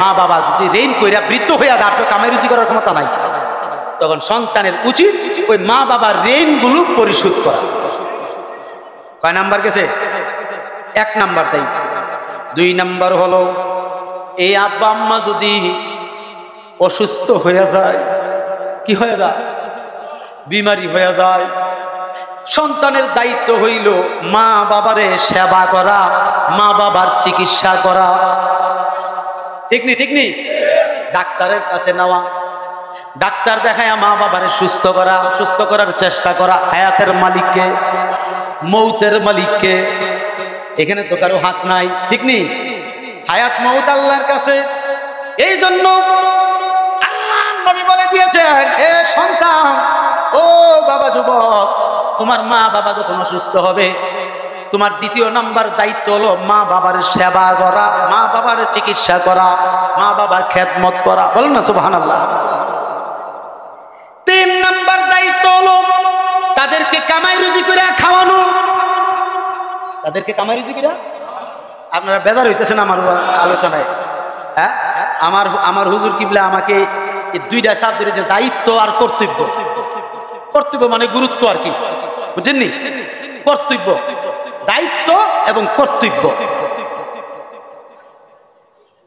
মা বাবা যদি রেইন কইরা বৃদ্ধ হইয়া যার তো কামাই রুজি করার ক্ষমতা নাই, তখন সন্তানের উচিত ওই মা বাবার ঋণ গুলো পরিশোধ করা। কয় নাম্বার গেছে? 1 নাম্বার দায়িত্ব। 2 নাম্বার হলো এই আব্বা আম্মা যদি অসুস্থ হয়ে যায়, কি হয়ে যায়? বিমারি হয়ে যায়, সন্তানের দায়িত্ব হইল মা বাবারে সেবা করা, মা বাবার চিকিৎসা করা। ঠিক নি? ঠিক নি? ডাক্তারের কাছে নেওয়া, ডাক্তার দেখায় মা বাবারে সুস্থ করা, সুস্থ করার চেষ্টা করা। হায়াতের মালিককে, মৌতের মালিককে, এখানে তো কারো হাত নাই। ঠিক নি? হায়াত মৌত আল্লাহর কাছে। এই জন্য আল্লাহ নবী বলে দিয়েছেন, এ সন্তান, ও বাবা যুবক, তোমার মা বাবা যখন অসুস্থ হবে, তোমার 2 নাম্বার দায়িত্ব হলো মা বাবার সেবা করা, মা বাবার চিকিৎসা করা, মা বাবার খেদমত করা। বলেন না সুবহানাল্লাহ। 3 নাম্বার দায়িত্ব হলো তাদেরকে কামাই রুজি করে খাওয়ানো। তাদেরকে কামাই রুজি করে, আপনারা বেজার হইতেছেন আমার আলোচনায়, হ্যাঁ? আমার হুজুর কিবলা আমাকে এই 2টা সাবজেক্টে যে দায়িত্ব আর কর্তব্য, কর্তব্য মানে গুরুত্ব আর কি, বুঝেননি? কর্তব্য, দায়িত্ব এবং কর্তব্য।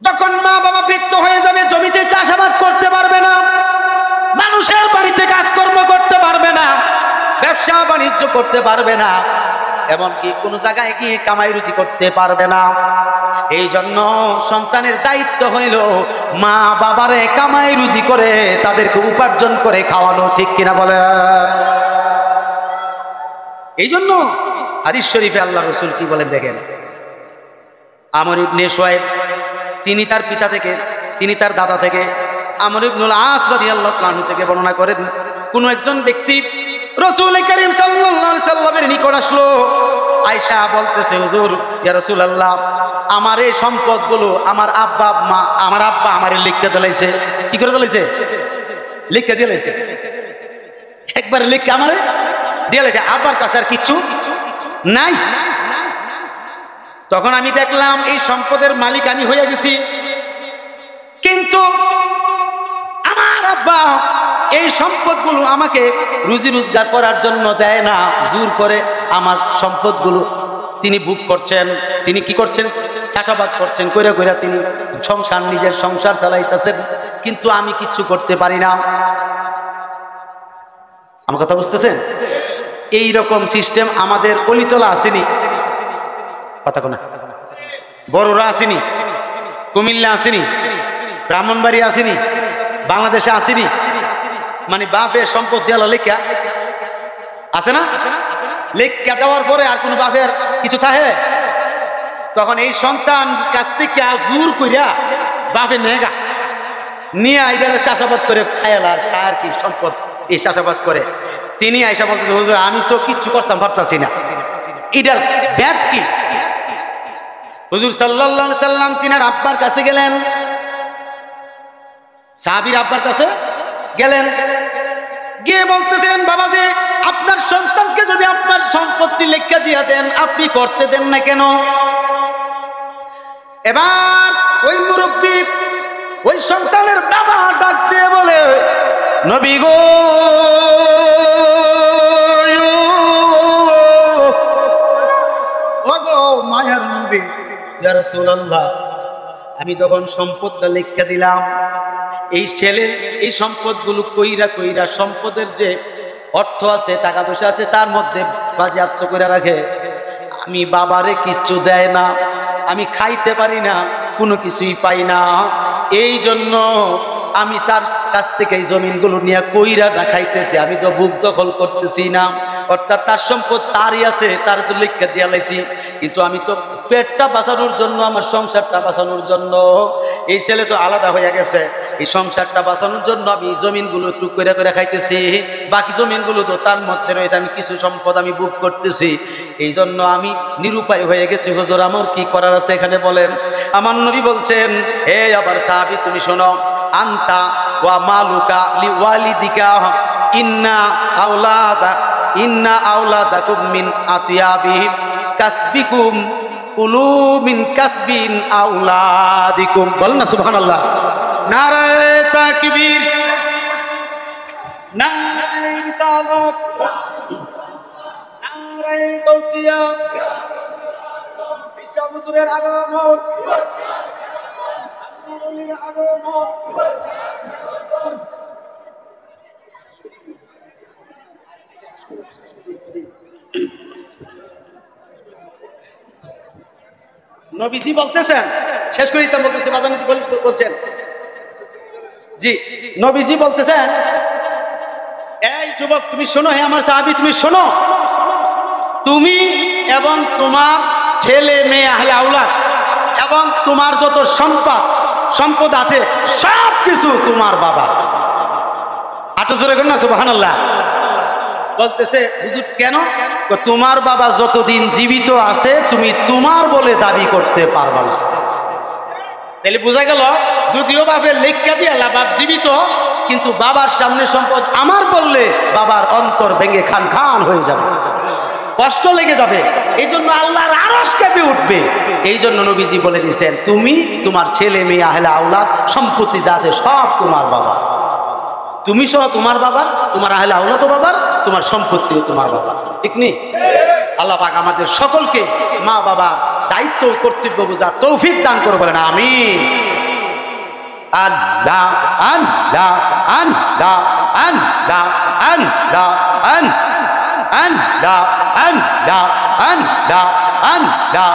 যখন মা বাবা বৃদ্ধ হয়ে যাবে, জমিতে চাষাবাদ করতে পারবে না, মানুষের বাড়িতে কাজকর্ম করতে পারবে না, ব্যবসা বাণিজ্য করতে পারবে না, এমনকি কোন জায়গায় গিয়ে কামাই রুজি করতে পারবে না। এই জন্য সন্তানের দায়িত্ব হইল মা বাবারে কামাই রুজি করে তাদেরকে উপার্জন করে খাওয়ানো। ঠিক কিনা বলে? এই জন্য হাদিস শরীফে আল্লাহ রাসূল কি বলেন দেখেন, আমর ইবনে শুআয়ব তিনি তার পিতা থেকে, তিনি তার দাদা থেকে, আমর ইবনুল আস রাদিয়াল্লাহু তাআলা আনহু থেকে বর্ণনা করেন, কোন একজন ব্যক্তি রাসূল করিম সাল্লাল্লাহু আলাইহি সাল্লামের নিকট আসলো। আয়েশা বলতেছে, হুজুর, ইয়া রাসূলুল্লাহ, আমার এই সম্পদগুলো আমার আব্বা আমারে লিখে দিলাইছে। কি করে দিলাইছে? লিখে দিলাইছে, একবার লিখে আমারে দিলাইছে, আব্বার কাছে আর কিছু নাই। তখন আমি দেখলাম এই সম্পদের মালিক আমি হয়ে গেছি, কিন্তু আমার আব্বা এই সম্পদগুলো আমাকে রুজি রোজগার করার জন্য দেয় না, জোর করে আমার সম্পদগুলো তিনি ভোগ করছেন। তিনি কি করছেন? চাষাবাদ করছেন, কইরা কইরা তিনি নিজের সংসার চালাইতেছেন, কিন্তু আমি কিচ্ছু করতে পারি না। আমার কথা বুঝতেছেন? এই রকম সিস্টেম আমাদের অলিতলা আসেনি, কথা কোনা বড়রা আসেনি, কুমিল্লা আসেনি, ব্রাহ্মণবাড়ি আসেনি, বাংলাদেশে আসেনি। মানে বাপের সম্পদ দেওয়া লেখা আছে না? লেখা দেওয়ার পরে আর কোন বাপের কিছু থাকে? তখন এই সন্তান কাছ থেকে জোর কইরা বাপে নেগা নিয়ে আইডারে চাষাবাদ করে খায়াল আর কি সম্পদ এই চাষাবাদ করে। তিনি আইসা বলতেছে, হুজুর, আমি তো কিচ্ছু করতাম পারতাছি না, এটার ব্যাগ কি? হুজুর সাল্লাল্লাহু আলাইহি সাল্লাম তিনার আব্বার কাছে গেলেন, সাহাবীর আব্বার কাছে গেলেন, গিয়ে বলতেছেন, বাবাজি, আপনার সন্তানকে যদি আপনার সম্পত্তি লেখা দিয়ে দেন, আপনি করতে দেন না কেন? এবার ওই মুরব্বী ওই সন্তানের বাবা ডাক দিয়ে বলে, নবী গো, মায়ার নবী, ইয়া রাসূলুল্লাহ, আমি তখন সম্পদটা লেখা দিলাম, এই ছেলে এই সম্পদগুলো কইরা কইরা সম্পদের যে অর্থ আছে, টাকা পয়সা আছে, তার মধ্যে বাজেয়াপ্ত করে রাখে। আমি বাবারে কিছু দেয় না, আমি খাইতে পারি না, কোনো কিছুই পাই না। এই জন্য আমি তার কাছ থেকে এই জমিনগুলো নিয়ে কইরা দেখাইতেছি, আমি তো বুক দখল করতেছি না। অর্থাৎ তার সম্পদ তারই আছে, তার তো লেখা দিয়া লাইছি, কিন্তু আমি তো পেটটা বাঁচানোর জন্য, আমার সংসারটা বাঁচানোর জন্য, এই ছেলে তো আলাদা হয়ে গেছে, এই সংসারটা বাঁচানোর জন্য আমি জমিনগুলো একটু করে করে খাইতেছি, বাকি জমিনগুলো তো তার মধ্যে রয়েছে, আমি কিছু সম্পদ আমি ভোগ করতেছি, এই জন্য আমি নিরুপায় হয়ে গেছি। হুজুর, আমার কি করার আছে এখানে বলেন? আমার নবী বলছেন, হে আবার সাহাবী, তুমি শোনো, আনতা ওয়া মালুকা লিওয়ালিদিকা ইন্না আওলাদাকুম মিন আতিয়াবিহিম কাসবিকুম কুলু মিন কাসবিন আওলাদিকুম। বল না সুবহানাল্লাহ। নারায়ে তাকবীর, নারায়ে রিসালাত, নারায়ে তাওসিয়া, বিশ্বহুজুরের আগমন, আল্লাহর আগমন। নবীজি বলতেছেন, শেষ করি তা বলতেছে, বাজানিতে বলছেন, জি নবীজি বলতেছেন, এই যুবক তুমি শোনো, হে আমার সাহাবী তুমি শোনো, তুমি এবং তোমার ছেলে মেয়ে আহলে আওলাদ এবং তোমার যত সম্পদ আছে সব কিছু তোমার বাবা। আটো জোরে করেন না সুবহানাল্লাহ। বলতেছে হুজুর কেন? তোমার বাবা যতদিন জীবিত আছে তুমি তোমার বলে দাবি করতে পারবা না। তাহলে বোঝা গেল যদিও বাপের লেখা দিয়ে বাপ জীবিত, কিন্তু বাবার সামনে সম্পদ আমার বললে বাবার অন্তর ভেঙে খান খান হয়ে যাবে, কষ্ট লেগে যাবে। এই জন্য আল্লাহর আরশ কেঁপে উঠবে। এই জন্য নবীজি বলে দিয়েছেন, তুমি তোমার ছেলে মেয়ে আহলে আওলাদ সম্পত্তি যা আছে সব তোমার বাবা, তুমি সহ তোমার বাবার, তোমার আহলে আওলাদও বাবার, তোমার সম্পত্তিও তোমার বাবার। ঠিক নেই? আল্লাহ পাক আমাদের সকলকে মা বাবা দায়িত্ব কর্তব্য বোঝার তৌফিক দান করে বলেন আমিন। আল্লাহ আল্লাহ আল্লাহ আল্লাহ আল্লাহ আল্লাহ আল্লাহ আল্লাহ আল্লাহ